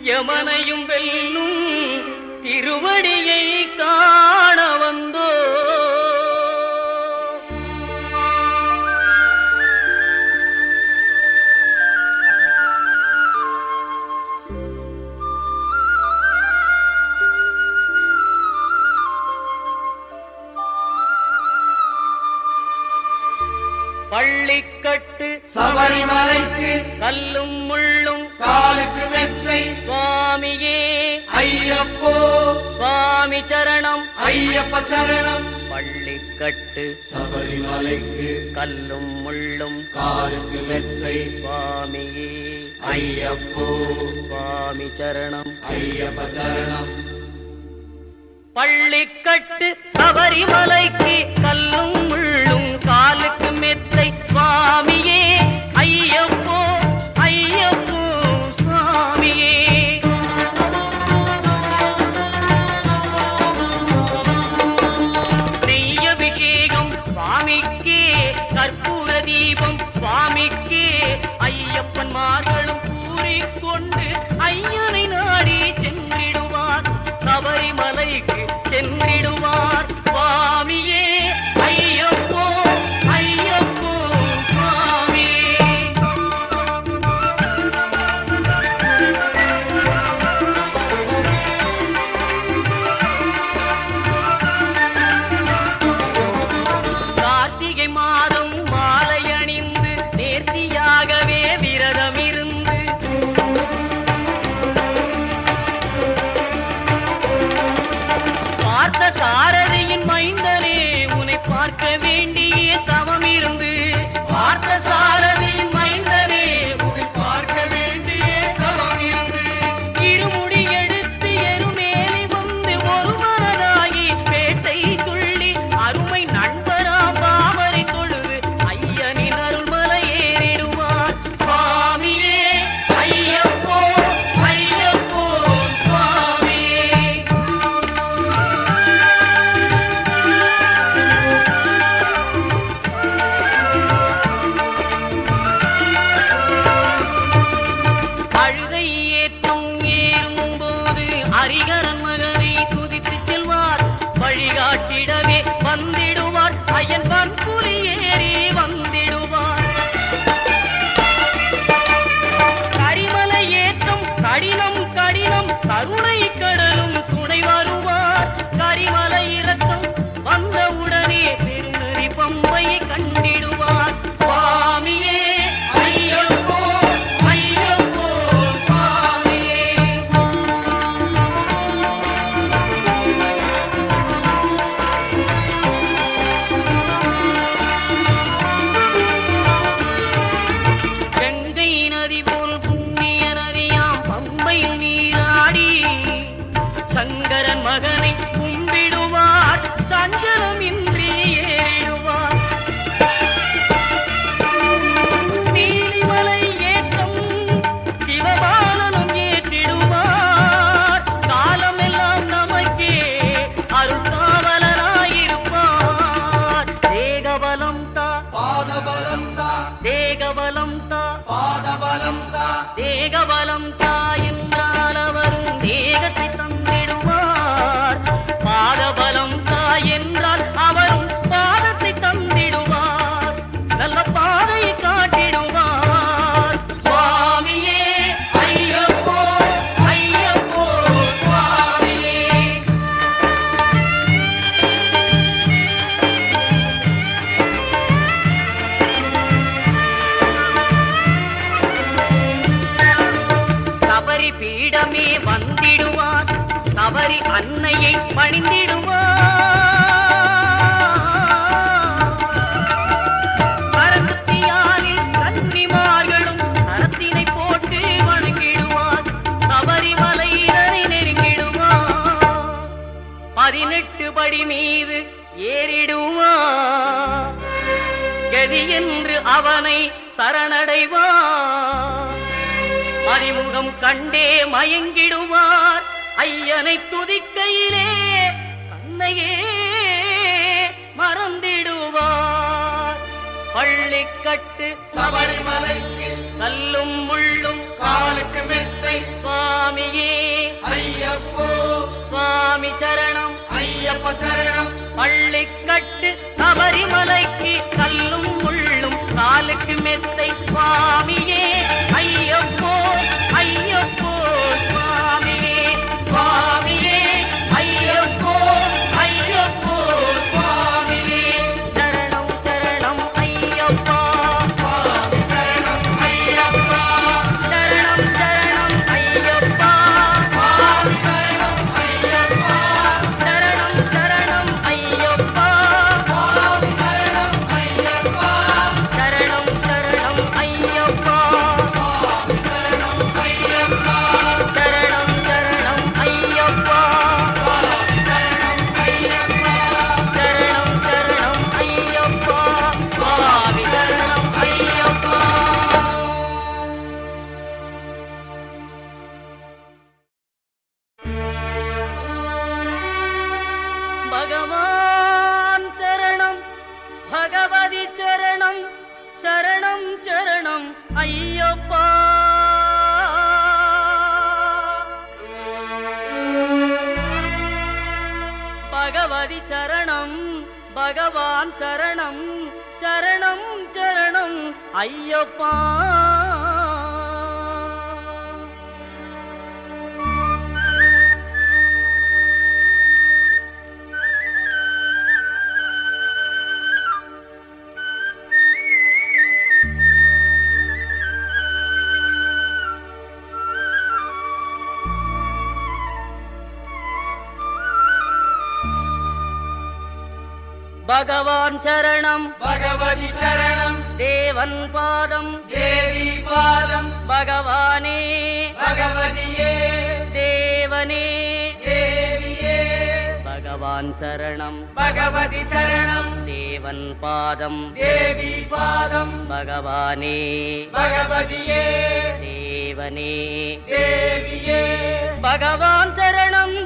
யமனையும் வெல்லும் திருவடியை காண வந்தோ. பள்ளிக்கட்டு சபரிமலைக்கு கல்லும் முள்ளும் காலுக்கு மெத்தை சுவாமியே ஐயப்போ சுவாமி சரணம் ஐயப்ப சரணம். பள்ளிக்கட்டு சபரிமலைக்கு கல்லும் முள்ளும் காலுக்கு மெத்தை சுவாமியே ஐயப்போ சுவாமி சரணம் ஐயப்ப சரணம். பள்ளிக்கட்டு சபரிமலைக்கு கல்லும் முள்ளும் காலுக்கு மெத்தை சுவாமியே ஐயப்போ ஐயப்போ சுவாமியே. நெய்யபிஷேகம் சுவாமிக்கே கற்பூர தீபம் சுவாமிக்கே ஐயப்பன்மார்களும் கூறிக்கொண்டு ஐயனை நாடி சென்றிடுவார் சபரிமலைக்கு சென்றிடுவார் சுவாமியே ஐயப்போ ஐயப்போ சுவாமியே. கார்த்திகை மாதம் மாலை அணிந்து நேர்த்தியாகவே விரதம் இருந்து பார்த்த சாரதியின் மைந்தனே உன்னை பார்க்க வேண்டிய தவம் இருந்து பார்த்த சாரதியின் மைந்தனே உன்னை பார்க்க வேண்டிய தவம் இருந்து இருமுடி எடுத்து எருமேலி வந்து ஒரு மனதாகி பேட்டை துள்ளி அருமை நண்பராம் பாவரை தொழுது ஐயனின் அருள்மலை ஏறிடுவார் சுவாமியே ஐயப்போ ஐயப்போ சுவாமியே. அழுகை ஏற்றும் ஏறும்போது ஹரிகரன் மகனை துதித்து செல்வார் வழிகாட்டிடவே வந்திடுவார் ஐயன் பன்புலி ஏறி வந்திடுவார். கரிமலை ஏற்றம் கடினம் கடினம் கருணை கடலும் துணை வருவார். கரிமலை இறக்கம் வந்தவுடனே பெருநெறி பம்பையை கண்டிடுவார் சுவாமியே ஐயப்போ ஐயப்போ சுவாமியே. கங்கை நதி போல் புண்ணிய நதியாம் பம்பையில் நீராடி சங்கரன் மகனை கும்பிடுவார் சஞ்சலம் இன்றி ஏறிடுவார். நீலிமலை ஏற்றம் சிவபாலனும் ஏற்றிடுவார். காலமெல்லாம் நமக்கே அருள்காவலராயிருப்பார். தேகபலம் தா பாதபலம் தா தேகபலம் தா பாதபலம் தா தேகபலம் தா என்றால் அவரும் தேகத்தை தந்திடுவார். பாதபலம் தா என்றால் அவரும் பாதத்தை தந்திடுவார். நல்ல பாதையை காட்டிடுவார் சுவாமியே ஐயப்போ ஐயப்போ சுவாமியே. சபரி பீடமே வந்திடுவார். சபரி அன்னையை பணிந்திடுவார். பரமத்தியாரில் கன்னிமார்களும் கரத்தினை போட்டு வணங்கிடுவார். சபரிமலையினரை நெருங்கிடுவார். 18 படி மீது ஏறிடுவார். கதி என்று அவனை சரணடைவார். அறிமுகம் கண்டே மயங்கிடுவார். ஐயனை துதிக்கையிலே தன்னையே மறந்திடுவார். பள்ளிக்கட்டு சபரிமலைக்கு கல்லும் முள்ளும் காலுக்கு மெத்தை மெத்தை சுவாமியே ஐயப்போ சுவாமி சரணம் ஐயப்ப சரணம் பள்ளிக்கட்டு சபரிமலைக்கு கல்லும் முள்ளும் காலுக்கு மெத்தை சுவாமியே ஐயப்போ ஐயப்போ சுவாமியே சுவாமியே ஐயப்போ ஐயப்போ சுவாமியே சரணம் சரணம் ஐயப்பா சுவாமி சரணம் ஐயப்பா சரணம் சரணம் ஐயப்பா சுவாமி சரணம் ஐயப்பா சரணம் சரணம் ஐயப்பா சுவாமி சரணம் ஐயப்பா சரணம் சரணம் ஐயப்பா சுவாமி சரணம் ஐயப்பா சரணம் சரணம் ஐயப்பா சுவாமி சரணம் ஐயப்பா சரணம் சரணம் ஐயப்பா சுவாமி சரணம் ஐயப்பா பகவான் சரணம் பகவதி சரணம் சரணம் சரணம் ஐயப்பா பகவதி சரணம் பகவான் சரணம் சரணம் சரணம் ஐயப்பா பகவான் சரணம் பகவதி சரணம் தேவன் பாதம் தேவி பாதம் பகவானே பகவதியே தேவனே தேவியே பகவான் சரணம் பகவதி சரணம் தேவன் பாதம் தேவி பாதம் பகவானே பகவதியே தேவனே தேவியே பகவான் சரணம்